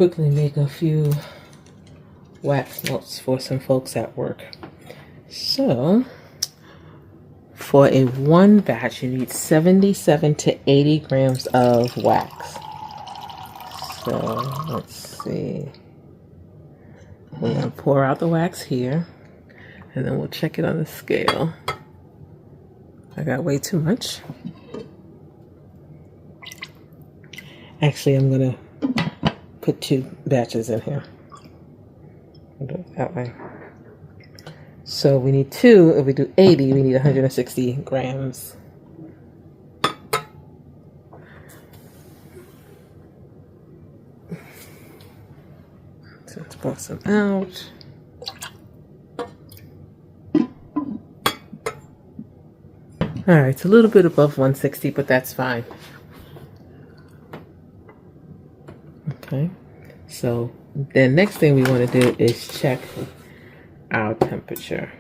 quickly make a few wax melts for some folks at work. So for a one batch, you need 77 to 80 grams of wax. So let's see. We're going to pour out the wax here, and then we'll check it on the scale. I got way too much. Actually, I'm going to put 2 batches in here. I'll do it that way. So we need 2. If we do 80, we need 160 grams. So let's pour some out. All right, it's a little bit above 160, but that's fine. Okay, so the next thing we want to do is check our temperature.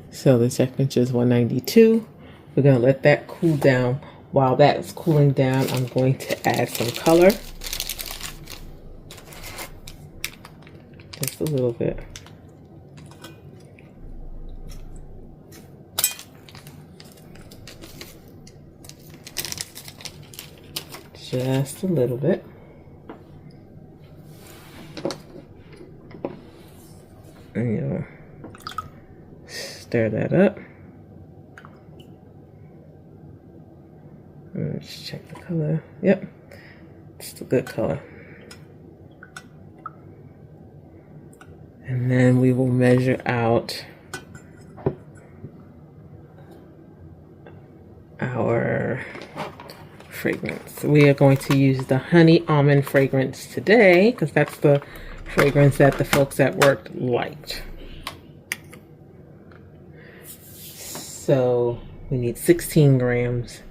So the temperature is 192. We're going to let that cool down. While that's cooling down, I'm going to add some color. Just a little bit. Just a little bit. And you'll stir that up. Let's check the color. Yep, it's a good color. And then we will measure out our fragrance. We are going to use the honey almond fragrance today because that's the fragrance that the folks at work liked. So we need 16 grams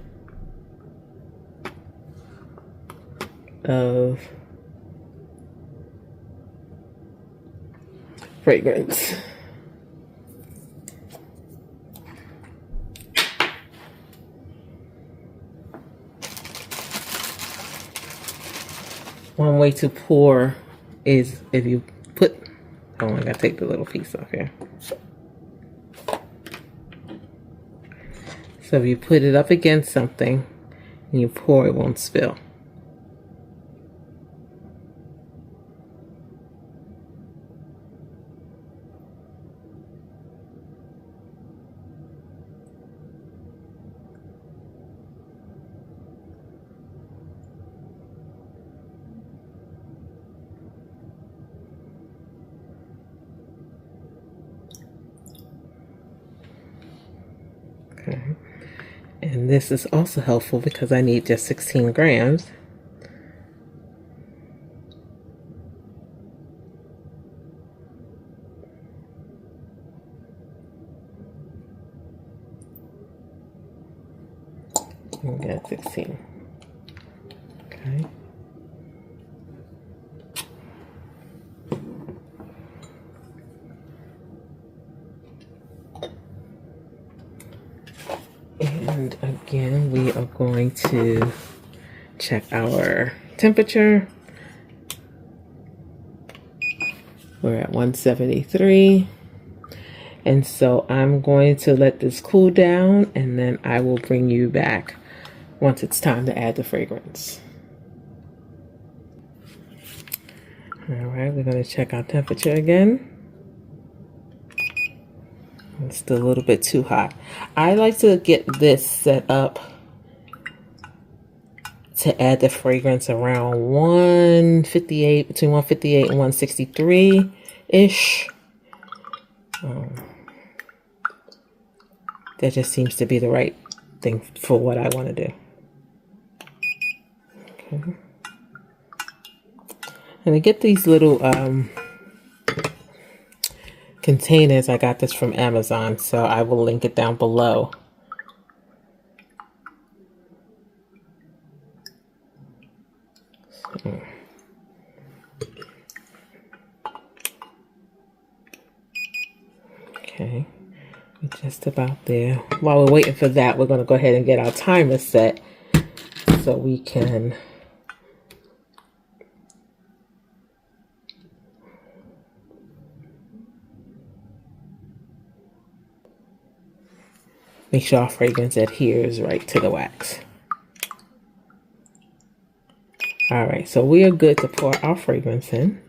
of fragrance. One way to pour is if you put, oh, I gotta take the little piece off here. So if you put it up against something and you pour, it won't spill. Okay. And this is also helpful because I need just 16 grams. We got 16. Okay. And again, we are going to check our temperature. We're at 173. And so I'm going to let this cool down, and then I will bring you back once it's time to add the fragrance. All right, we're going to check our temperature again. It's still a little bit too hot. I like to get this set up to add the fragrance around 158, between 158 and 163-ish. That just seems to be the right thing for what I want to do. Okay. And to get these little containers, I got this from Amazon, so I will link it down below. Okay, we're just about there. While we're waiting for that, we're going to go ahead and get our timer set so we can make sure our fragrance adheres right to the wax. All right, so we are good to pour our fragrance in.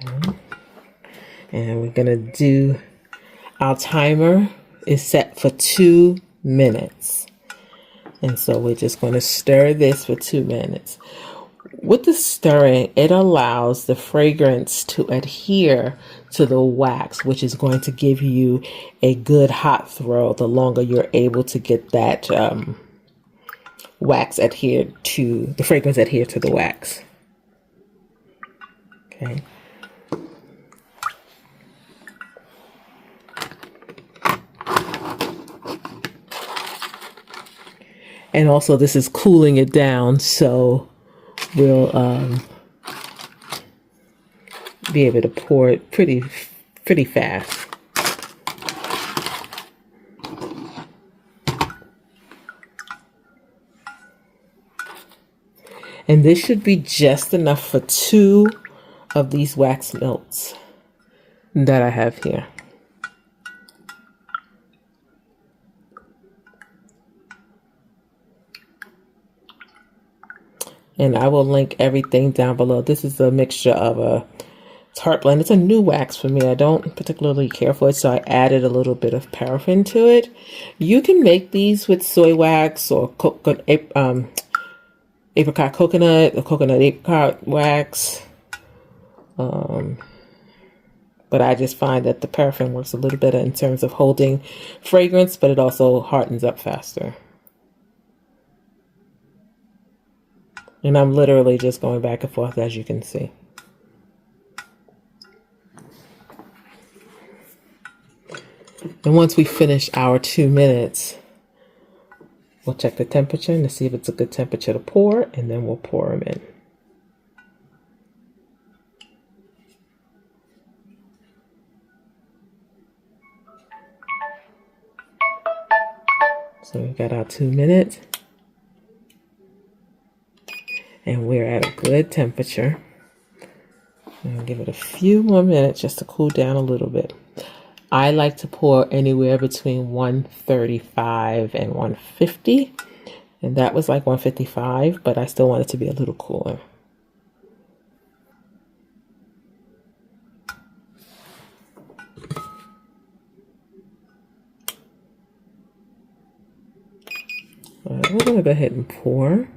Okay. And we're gonna do, our timer is set for 2 minutes. And so we're just gonna stir this for 2 minutes. With the stirring, it allows the fragrance to adhere to the wax, which is going to give you a good hot throw the longer you're able to get that wax adhered to, the fragrance adhere to the wax. Okay. And also this is cooling it down, so we'll be able to pour it pretty fast. And this should be just enough for 2 of these wax melts that I have here. And I will link everything down below. This is a mixture of a tart blend. It's a new wax for me. I don't particularly care for it, so I added a little bit of paraffin to it. You can make these with soy wax or apricot coconut or coconut apricot wax. But I just find that the paraffin works a little better in terms of holding fragrance, but it also hardens up faster. And I'm literally just going back and forth, as you can see. And once we finish our 2 minutes, we'll check the temperature to see if it's a good temperature to pour, and then we'll pour them in. So we got our 2 minutes. And we're at a good temperature. I'm gonna give it a few more minutes just to cool down a little bit. I like to pour anywhere between 135 and 150. And that was like 155, but I still want it to be a little cooler. All right, we're gonna go ahead and pour.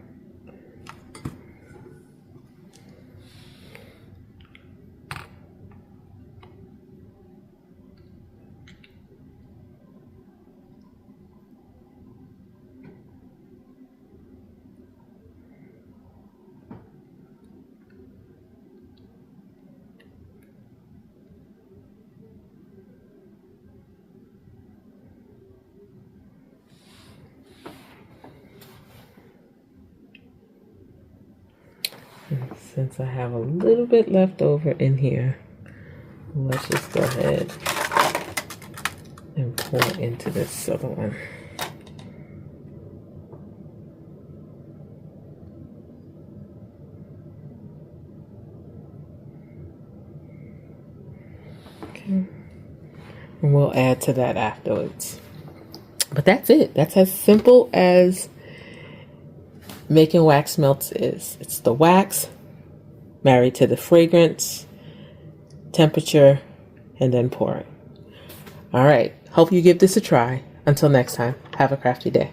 And since I have a little bit left over in here, let's just go ahead and pour into this other one. Okay. And we'll add to that afterwards. But that's it. That's as simple as making wax melts is. It's the wax married to the fragrance, temperature, and then pouring. All right. Hope you give this a try. Until next time, have a crafty day.